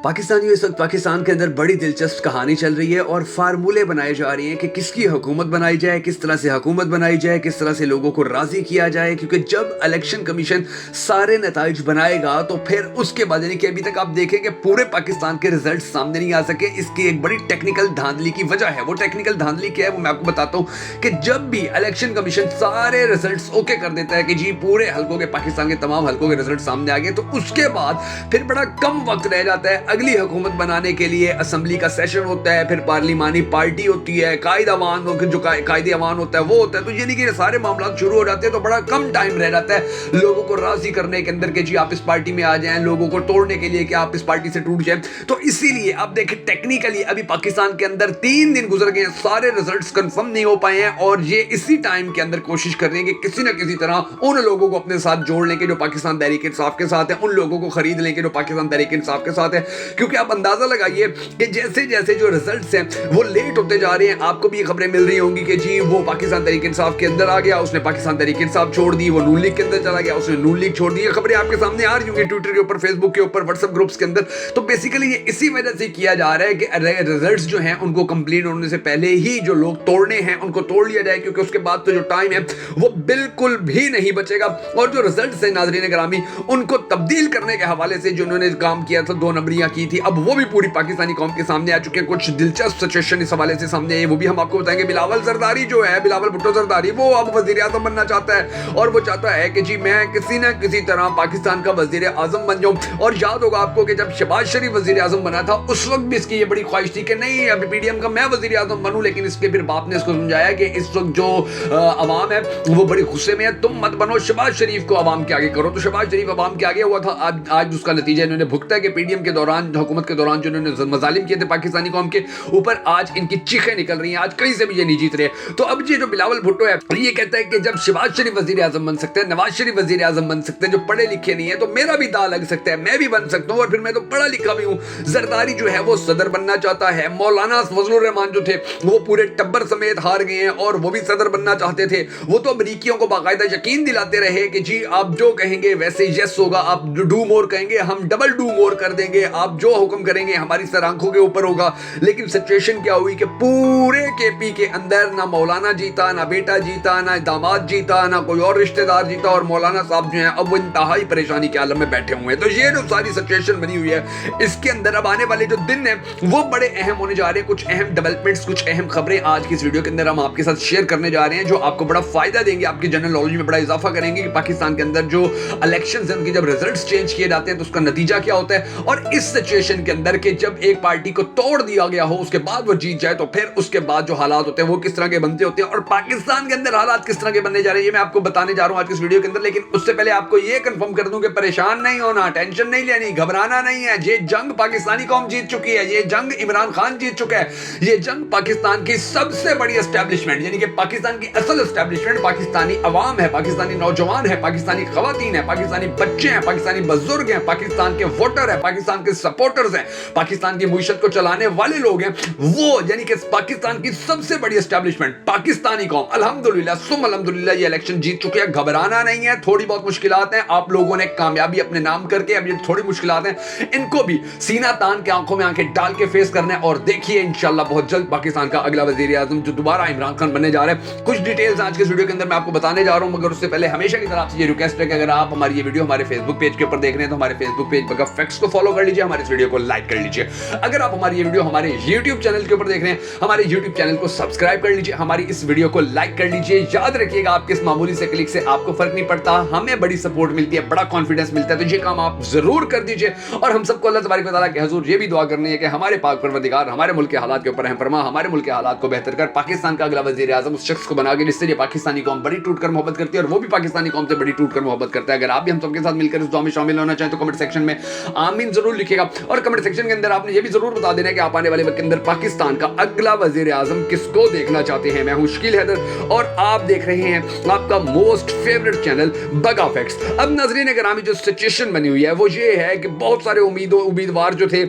पाकिस्तानियों इस वक्त पाकिस्तान के अंदर बड़ी दिलचस्प कहानी चल रही है और फार्मूले बनाए जा रहे हैं कि किसकी हुकूमत बनाई जाए, किस तरह से हुकूमत बनाई जाए, किस तरह से लोगों को राजी किया जाए। क्योंकि जब इलेक्शन कमीशन सारे नताइज बनाएगा तो फिर उसके बाद, यानी कि अभी तक आप देखें कि पूरे पाकिस्तान के रिजल्ट सामने नहीं आ सके। इसकी एक बड़ी टेक्निकल धांधली की वजह है। वो टेक्निकल धांधली क्या है वो मैं आपको बताता हूँ कि जब भी इलेक्शन कमीशन सारे रिजल्ट ओके कर देता है कि जी पूरे हल्कों के, पाकिस्तान के तमाम हल्कों के रिजल्ट सामने आ गए, तो उसके बाद फिर बड़ा कम वक्त रह जाता है अगली हुकूमत बनाने के लिए। असेंबली का सेशन होता है, फिर पार्लिमानी पार्टी होती है, कायद अवान जो कायदे अवान होता है वो होता है। तो यानी कि सारे मामला शुरू हो जाते हैं, तो बड़ा कम टाइम रह जाता है लोगों को राजी करने के अंदर कि जी आप इस पार्टी में आ जाएं, लोगों को तोड़ने के लिए कि आप इस पार्टी से टूट जाएं। तो इसीलिए आप देखें टेक्निकली अभी पाकिस्तान के अंदर 3 दिन गुजर गए, सारे रिजल्ट्स कंफर्म नहीं हो पाए हैं और ये इसी टाइम के अंदर कोशिश कर रहे हैं कि किसी ना किसी तरह उन लोगों को अपने साथ जोड़ लें कि जो पाकिस्तान तहरीक इंसाफ के साथ है, उन लोगों को खरीद लें कि जो पाकिस्तान तहरीक इंसाफ के साथ है। क्योंकि आप अंदाजा लगाइए कि जैसे जैसे जो रिजल्ट्स हैं वो लेट होते जा रहे हैं। आपको भी ये खबरें मिल रही होंगी कि जी वो पाकिस्तान तहरीक इंसाफ के अंदर आ गया, उसने पाकिस्तान तहरीक इंसाफ छोड़ दी, वो नून लीग के अंदर चला गया, उसने नून लीग छोड़ दी। ये खबरें आपके सामने आ रही होंगी ट्विटर के ऊपर, फेसबुक के ऊपर, व्हाट्सएप ग्रुप्स के अंदर। तो बेसिकली ये इसी वजह से किया जा रहा है कि रिजल्ट्स जो हैं उनको कंप्लीट होने से पहले ही जो लोग तोड़ने हैं उनको तोड़ लिया जाए, क्योंकि उसके बाद तो जो टाइम है वो बिल्कुल भी नहीं बचेगा। और जो रिजल्ट्स हैं नाज़रीन ग्रामी, उनको तब्दील करने के हवाले से जो उन्होंने काम किया था, 2 नंबरियां की थी, अब वो भी पूरी पाकिस्तानी कौम के सामने आ चुके हैं। कुछ दिलचस्प सिचुएशन इस हवाले से सामने आई, वो भी हम आपको बताएंगे। बिलावल जरदारी जो है, बिलावल भुट्टो जरदारी, वो अब वजीर आजम बनना चाहता है और वो चाहता है कि जी मैं किसी ना किसी तरह पाकिस्तान का वजीर आजम बन जाऊं। और याद होगा आपको कि जब शहबाज शरीफ वजीर आजम बना था उस वक्त भी इसकी ये बड़ी ख्वाहिश थी कि नहीं अभी पीडीएम का मैं वजीर आजम बनूं, लेकिन इसके फिर बाप ने इसको समझाया कि इस वक्त जो अवाम है वो बड़ी गुस्से में है, तुम मत बनो, शहबाज शरीफ को अवाम के आगे करो। तो शहबाज शरीफ अवाम के आगे हुआ था। आज उसका नतीजा इन्होंने भुगता है कि पीडीएम के दौरान, हुकूमत के दौरान जो इन्होंने मजालिम किए थे पाकिस्तानी कौम के ऊपर, आज इनकी चीखें निकल रही हैं, आज कहीं से भी ये नहीं जीत रहे। तो अब ये जो बिलावल भुट्टो है ये कहता है कि जब शहबाज शरीफ वजीर आजम बन सकते हैं, नवाज शरीफ वजीर आजम बन सकते हैं जो पढ़े लिखे नहीं है, तो मेरा भी दाव लग सकता है, मैं भी बन सकता हूं और फिर मैं तो पढ़ा लिखा भी हूं। जरदारी जो है वो सदर बनना चाहता है। मौलाना फजलुर रहमान जो थे वो पूरे टब्बर समेत हार गए हैं और वो भी सदर बनना चाहते थे। वो तो अमरीकियों को बाकायदा यकीन दिलाते रहे कि जी आप जो कहेंगे वैसे यस होगा, आप डू मोर कहेंगे हम डबल डू मोर कर देंगे, आप जो हुक्म करेंगे हमारी सर आंखों के ऊपर होगा। लेकिन सिचुएशन क्या हुई कि पूरे केपी के अंदर ना मौलाना जीता, ना बेटा जीता, ना दामाद जीता, ना कोई और रिश्तेदार जीता और मौलाना साहब जो हैं अब वो इंतहाई परेशानी के आलम में बैठे हुए हैं। तो ये जो सारी सिचुएशन बनी हुई है, इसके अंदर अब आने वाले जो दिन है वो बड़े अहम होने जा रहे हैं। कुछ अहम डेवलपमेंट्स, कुछ अहम खबरें आज की इस वीडियो के अंदर हम आपके साथ शेयर करने जा रहे हैं जो आपको बड़ा फायदा देंगे, आपकी जनरल नॉलेज में बड़ा इजाफा करेंगे कि पाकिस्तान के अंदर जो इलेक्शंस हैं उनके जब रिजल्ट्स चेंज किए जाते हैं तो उसका नतीजा क्या होता है। और इस सिचुएशन के अंदर के जब एक पार्टी को तोड़ दिया गया हो उसके बाद वो जीत जाए तो फिर उसके बाद जो हालात होते हैं वो किस तरह के बनते होते हैं और पाकिस्तान के अंदर हालात किस तरह के बनने जा रहे हैं, ये मैं आपको बताने जा रहा हूं आज की इस वीडियो के अंदर। लेकिन उससे पहले आपको ये कंफर्म कर दूं कि परेशान नहीं होना, टेंशन नहीं लेनी, घबराना नहीं है। ये जंग पाकिस्तानी कौम जीत चुकी है, ये जंग इमरान खान जीत चुका है। ये जंग पाकिस्तान की सबसे बड़ी एस्टेब्लिशमेंट, यानी कि पाकिस्तान की असल एस्टेब्लिशमेंट पाकिस्तानी अवाम है, पाकिस्तानी नौजवान है, पाकिस्तानी खवातीन है, पाकिस्तानी बच्चे हैं, पाकिस्तानी बुजुर्ग हैं, पाकिस्तान के वोटर हैं, पाकिस्तान के सपोर्टर्स हैं, पाकिस्तान की मुईशत को चलाने वाले लोग हैं, वो यानी कि पाकिस्तान की सबसे बड़ी एस्टेब्लिशमेंट पाकिस्तानी कौम अल्हम्दुलिल्लाह सुम अल्हम्दुलिल्लाह ये इलेक्शन जीत चुके हैं। घबराना नहीं है, थोड़ी बहुत मुश्किलात हैं, आप लोगों ने कामयाबी अपने नाम करके, अब ये थोड़ी मुश्किलात हैं इनको भी सीना तान के आंखों में आंखें डाल के फेस करना है और देखिए इंशाल्लाह बहुत जल्द पाकिस्तान का अगला वजीर आजम जो दोबारा इमरान खान बनने जा रहे हैं। कुछ डिटेल्स आज के वीडियो के अंदर मैं आपको बताने जा रहा हूं, मगर उससे पहले हमेशा की तरह आपसे ये रिक्वेस्ट है कि अगर आप हमारी ये वीडियो हमारे फेसबुक पेज के ऊपर देख रहे हैं तो हमारे फेसबुक पेज बगैर फैक्ट्स को फॉलो कर लीजिए, हमारे इस वीडियो को लाइक कर लीजिए। अगर आप हमारी ये वीडियो हमारे यूट्यूब चैनल के ऊपर देख रहे हैं, हमारे यूट्यूब चैनल को सब्सक्राइब कर लीजिए, हमारी इस वीडियो को लाइक कर लीजिए। याद रखिएगा आपके इस मामूली से क्लिक से आपको फर्क नहीं पड़ता, हमें बड़ी सपोर्ट मिलती है, बड़ा कॉन्फिडेंस मिलता है। तो ये काम आप जरूर कर दीजिए और हम सबको अल्लाह तबारक व तआला के हुजूर ये भी दुआ करनी है कि हमारे पाक परवरदिगार हमारे मुल्क के हालात के ऊपर रहम फरमा, हमारे मुल्क के हालात को बेहतर कर, पाकिस्तान का अगला वजीर आजम उस शख्स को बना के जिससे ये पाकिस्तानी कौम बड़ी टूट कर मोहब्बत करती है और वो भी पाकिस्तानी कौम से बड़ी टूट कर मोहब्बत करता है। अगर आप भी हम सबके साथ मिलकर इस दुआ में शामिल होना चाहें तो कमेंट सेक्शन में आमीन जरूर लिखिएगा और कमेंट सेक्शन के अंदर आपने ये भी जरूर बता देना है कि आप आने वाले वक्त के अंदर पाकिस्तान का अगला वजीर आजम किसको देखना चाहते हैं। मैं हूं शकील हैदर और आप देख रहे हैं आपका मोस्ट फेवरेट चैनल बगा फैक्ट्स। अब नाज़रीन ग्रामी जो सिचुएशन बनी हुई है वो ये है कि बहुत सारे उम्मीदवार जो थे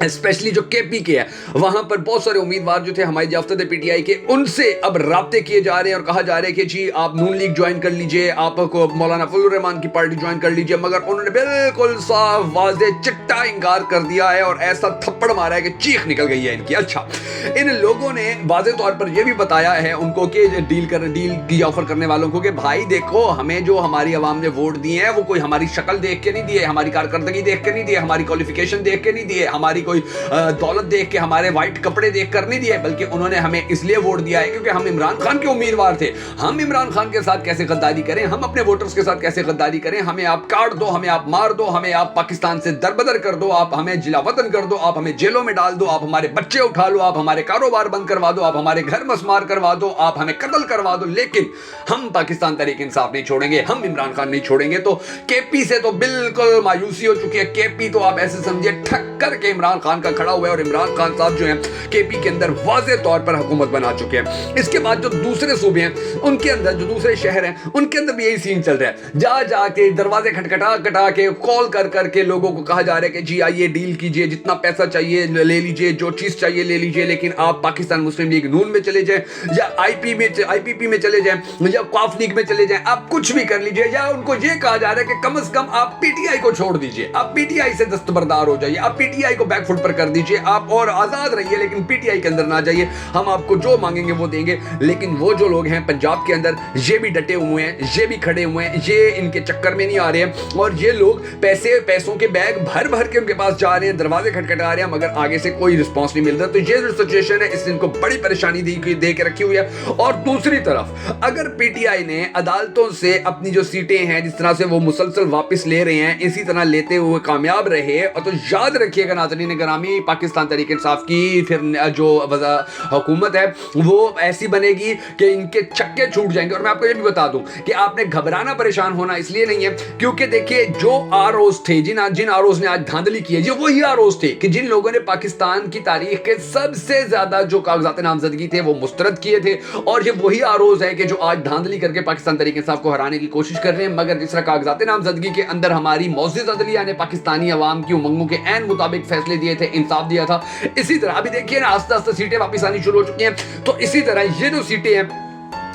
स्पेशली जो केपी के है, वहां पर बहुत सारे उम्मीदवार जो थे हमारे याफ्ता पीटीआई के, उनसे अब राब्ते किए जा रहे हैं और कहा जा रहा है कि जी आप नून लीग ज्वाइन कर लीजिए, आपको मौलाना फजलुर रहमान की पार्टी ज्वाइन कर लीजिए, मगर उन्होंने बिल्कुल साफ वाज़ेह चिट्टा इनकार कर दिया है और ऐसा थप्पड़ मारा है कि चीख निकल गई है इनकी। अच्छा, इन लोगों ने वाज़ेह तौर पर यह भी बताया है उनको कि डील की ऑफर करने वालों को कि भाई देखो, हमें जो हमारी आवाम ने वोट दिए हैं वो कोई हमारी शक्ल देख के नहीं दिए, हमारी कारकर्दगी देख के नहीं दिए, हमारी क्वालिफिकेशन देख के नहीं दिए, हमारी कोई दौलत देख के, हमारे वाइट कपड़े देख कर नहीं दिए, बल्कि उन्होंने हमें इसलिए वोट दिया है क्योंकि हम इमरान खान के उम्मीदवार थे। हम इमरान खान के साथ कैसे गद्दारी करें, हम अपने वोटर्स के साथ कैसे गद्दारी करें, हमें आप काट दो, हमें आप मार दो, हमें आप पाकिस्तान से दरबदर कर दो, आप हमें जिला वतन कर दो, आप हमें जेलों में डाल दो, आप हमारे बच्चे उठा लो, आप हमारे कारोबार बंद करवा दो, आप हमारे घर मसमार करवा दो, आप हमें कत्ल करवा दो, लेकिन हम पाकिस्तान तहरीक इंसाफ नहीं छोड़ेंगे, हम इमरान खान नहीं छोड़ेंगे। तो केपी से तो बिल्कुल मायूसी हो चुकी है। केपी तो आप ऐसे समझिए ठक्कर के इमरान खान का खड़ा हुआ है और इमरान खान साहब जो हैं केपी के अंदर वाज़ेह तौर पर हुकूमत बना चुके हैं। इसके बाद जो दूसरे सूबे हैं उनके अंदर, जो दूसरे शहर हैं उनके अंदर भी यही सीन चल रहा है। जा जाके दरवाजे खटखटा के कॉल कर करके लोगों को कहा जा रहा है कि जी आइए डील कीजिए, जितना पैसा चाहिए ले लीजिए, जो चीज चाहिए ले लीजिए, लेकिन आप पाकिस्तान मुस्लिम लीग नून में चले जाएं या आईपीपी में चले जाएं या कॉफ लीग में चले जाएं, आप कुछ भी कर लीजिए। या उनको ये कहा जा रहा है कि कम से कम आप पीटीआई को छोड़ दीजिए, आप पीटीआई से दस्तबरदार हो जाइए, आप पीटीआई को बैकफुट पर कर दीजिए, आप और आजाद रहिए, लेकिन पीटीआई के अंदर ना जाइए, हम आपको जो मांगेंगे वो देंगे। लेकिन वो जो लोग हैं पंजाब के अंदर, ये भी डटे हुए हैं, ये भी खड़े हुए हैं, ये इनके चक्कर में नहीं आ रहे हैं और ये लोग पैसों के बैग भर भर के उनके पास जा रहे हैं, दरवाजे खटखटा रहे हैं, मगर आगे से कोई रिस्पांस नहीं मिल रहा। तो ये जो सिचुएशन है इसने इनको बड़ी परेशानी दे के रखी हुई है। और दूसरी तरफ अगर पीटीआई ने अदालतों से अपनी जो सीटें हैं जिस तरह से वो मुसलसल वापस ले रहे हैं, इसी तरह लेते हुए कामयाब रहे, और तो याद रखिएगा नाज़रीन ग्रामी, पाकिस्तान तहरीक इंसाफ की फिर जो हुकूमत है वो ऐसी बनेगी कि इनके चक्के छूट जाएंगे। और मैं आपको ये भी बता दूं कि आपने घबराना परेशान होना इसलिए नहीं है क्योंकि देखिए जो आरओज थे, जिन आरओज ने आज धांधली की है, ये वही आरओज थे कि जिन लोगों ने पाकिस्तान की तारीख के सबसे ज्यादा जो कागजात नामजदगी थे वो मुस्तरद किए थे, और ये वही आरओज है कि जो आज धांधली करके पाकिस्तान तहरीक इंसाफ को हराने की कोशिश कर रहे हैं। मगर जिस तरह कागजात नामजदगी के अंदर हमारी मौजूद अदलिया ने पाकिस्तानी अवाम की उमंगों के ऐन मुताबिक फैसले दिए थे, इंसाफ दिया था, इसी तरह अभी देखिए ना आस्ते आस्ते सीटें वापस आनी शुरू हो चुकी हैं। तो इसी तरह ये जो सीटें हैं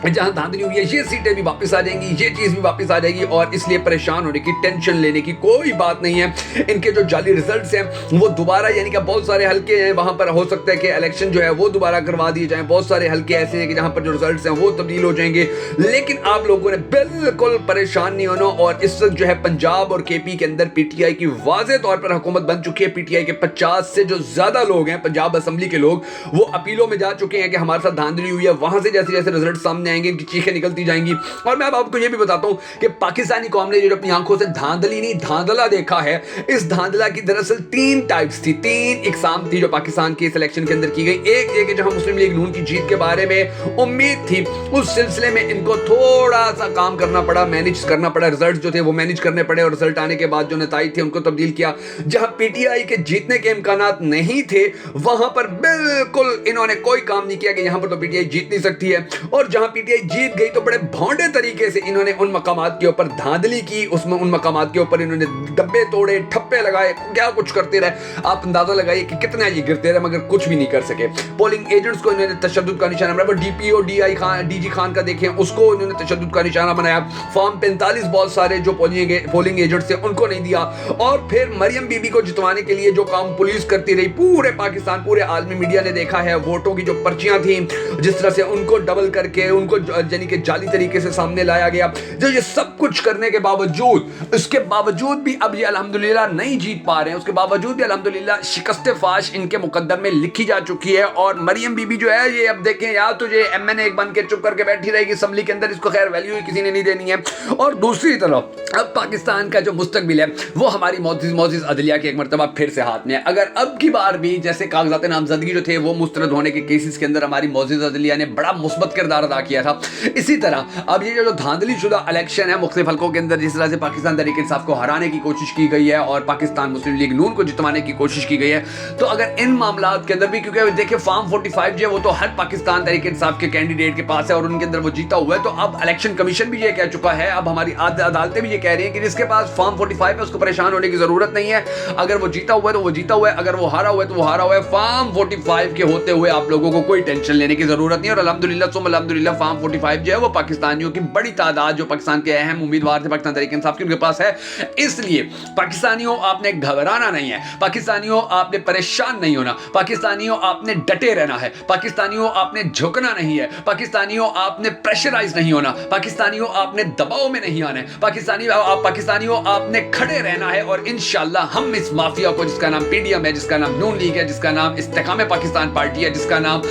जहां धांधली हुई है, ये सीटें भी वापस आ जाएंगी, ये चीज भी वापस आ जाएगी, और इसलिए परेशान होने की, टेंशन लेने की कोई बात नहीं है। इनके जो जाली रिजल्ट्स हैं वो दोबारा, यानी कि बहुत सारे हल्के हैं वहां पर हो सकता है कि इलेक्शन जो है वो दोबारा करवा दिए जाएं, बहुत सारे हल्के ऐसे हैं कि जहां पर जो रिजल्ट्स हैं वो तब्दील हो जाएंगे। लेकिन आप लोगों ने बिल्कुल परेशान नहीं होना। और इस वक्त जो है पंजाब और केपी के अंदर पीटीआई की वाज़ेह तौर पर हुकूमत बन चुकी है। पीटीआई के 50 से जो ज्यादा लोग हैं पंजाब असेंबली के लोग, वो अपीलों में जा चुके हैं कि हमारे साथ धांधली हुई है। वहां से जैसे जैसे रिजल्ट सामने आएंगे इनकी चीखें निकलती जाएंगी। और मैं अब आपको ये भी बताता हूं कि पाकिस्तानी कौम ने जो अपनी आंखों से धांधली नहीं धांधला देखा है, इस धांधला की दरअसल 3 टाइप्स थी, 3 इकसाम थी जो पाकिस्तान के इलेक्शन के अंदर की गई। एक ये कि जहां मुस्लिम लीग नून की जीत के बारे में उम्मीद थी, उस सिलसिले में इनको थोड़ा सा काम करना पड़ा, मैनेज करना पड़ा, रिजल्ट जो थे वो मैनेज करने पड़े, और रिजल्ट आने के बाद जो नताइज थे उनको तब्दील किया। जहां पीटीआई के जीतने के इम्कानात नहीं थे, वहां पर बिल्कुल इन्होंने कोई काम नहीं किया कि यहां पर तो पीटीआई जीत नहीं सकती है। और जहां पीटीआई जीत गई तो बड़े भौंडे तरीके से इन्होंने उन मकामात के ऊपर धांधली की, उसमें उन मकामात के ऊपर इन्होंने डब्बे तोड़े, ठप्पे लगाए, क्या कुछ करते रहे। आप अंदाजा लगाइए कि कितना ये गिरते रहे मगर कुछ भी नहीं कर सके। पोलिंग एजेंट्स को इन्होंने तशद्दुद का निशाना बनाया। डीपीओ डीजी खान का देखें, उसको इन्होंने तशद्दुद का निशाना बनाया। फॉर्म 45 बहुत सारे जो पोलिंग एजेंट्स थे उनको नहीं दिया। और फिर मरियम बीबी को जितवाने के लिए जो काम पुलिस करती रही, पूरे पाकिस्तान, पूरे आलमी मीडिया ने देखा है, वोटों की जो पर्चियां थी जिस तरह से उनको डबल करके, उनको यानी कि जाली तरीके से सामने लाया गया। जो ये सब कुछ करने के बावजूद, उसके बावजूद भी अब ये अल्हम्दुलिल्लाह नहीं जीत पा रहे हैं, उसके बावजूद भी अल्हम्दुलिल्लाह शिकस्त फाश इनके मुकद्दर में लिखी जा चुकी है। और मरियम बीबी जो है ये अब देखें, या तो ये एमएनए बन के चुप करके बैठी रहेगी असेंबली के अंदर, इसको खैर वैल्यू ही किसी ने नहीं देनी है। और दूसरी तरफ अब पाकिस्तान का जो मुस्तकबिल है वो हमारी मौजूद अदलिया के एक मरतबा फिर से हाथ में है। अगर अब की बार भी जैसे कागजात नामजदगी जो थे वो मुस्तरद होने के केसेस के अंदर हमारी मौजूद अदलिया ने बड़ा मुस्बत किरदार अदा किया दिया था। इसी तरह अब ये जो धांधली शुदा इलेक्शन है मुख्तलिफ हल्कों के अंदर, जिस तरह से पाकिस्तान तहरीक इंसाफ को हराने की कोशिश की गई है और पाकिस्तान मुस्लिम लीग नून को जितवाने की कोशिश की गई है, तो अगर इन मामलात के अंदर भी, क्योंकि देखिए फॉर्म 45 जो है वो तो हर पाकिस्तान तहरीक इंसाफ के कैंडिडेट के पास है और उनके अंदर वो जीता हुआ है, तो अब इलेक्शन कमीशन भी ये कह चुका है, अब हमारी अदालतें भी ये कह रही हैं कि जिसके पास फॉर्म 45 है उसको परेशान होने की जरूरत नहीं है। अगर वो जीता हुआ है तो वो जीता हुआ है, अगर वो हारा हुआ है तो वो हारा हुआ है। फॉर्म 45 के होते हुए आप लोगों को कोई टेंशन लेने की जरूरत नहीं है। और अल्हम्दुलिल्लाह सुम अल्हम्दुलिल्लाह फॉर्म 45 जो है वो पाकिस्तानियों की बड़ी तादाद, जो पाकिस्तान के अहम उम्मीदवार थे पाकिस्तान तहरीक इंसाफ के, उनके पास है। इसलिए पाकिस्तानियों आपने घबराना नहीं है, पाकिस्तानियों आपने परेशान नहीं होना, पाकिस्तानियों आपने डटे रहना है, पाकिस्तानियों आपने झुकना नहीं है, पाकिस्तानियों आपने प्रेशराइज नहीं होना, पाकिस्तानियों आपने दबाव में नहीं आना है, पाकिस्तानियों आपने खड़े रहना है। और इंशाअल्लाह हम इस माफिया को, जिसका नाम पीडीएम है, जिसका नाम नून लीग है, जिसका नाम इस्तेकाम पाकिस्तान पार्टी है, जिसका नाम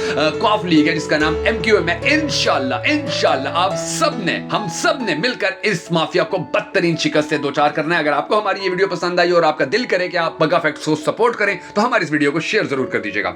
कौफ लीग है, जिसका नाम एमक्यूएम है, इंशाअल्लाह आप सबने, हम सब ने मिलकर इस माफिया को बदतरीन शिकस्त से दो चार करना है। अगर आपको हमारी ये वीडियो पसंद आई और आपका दिल करे कि आप बगा फैक्ट्स को सपोर्ट करें तो हमारी इस वीडियो को शेयर जरूर कर दीजिएगा।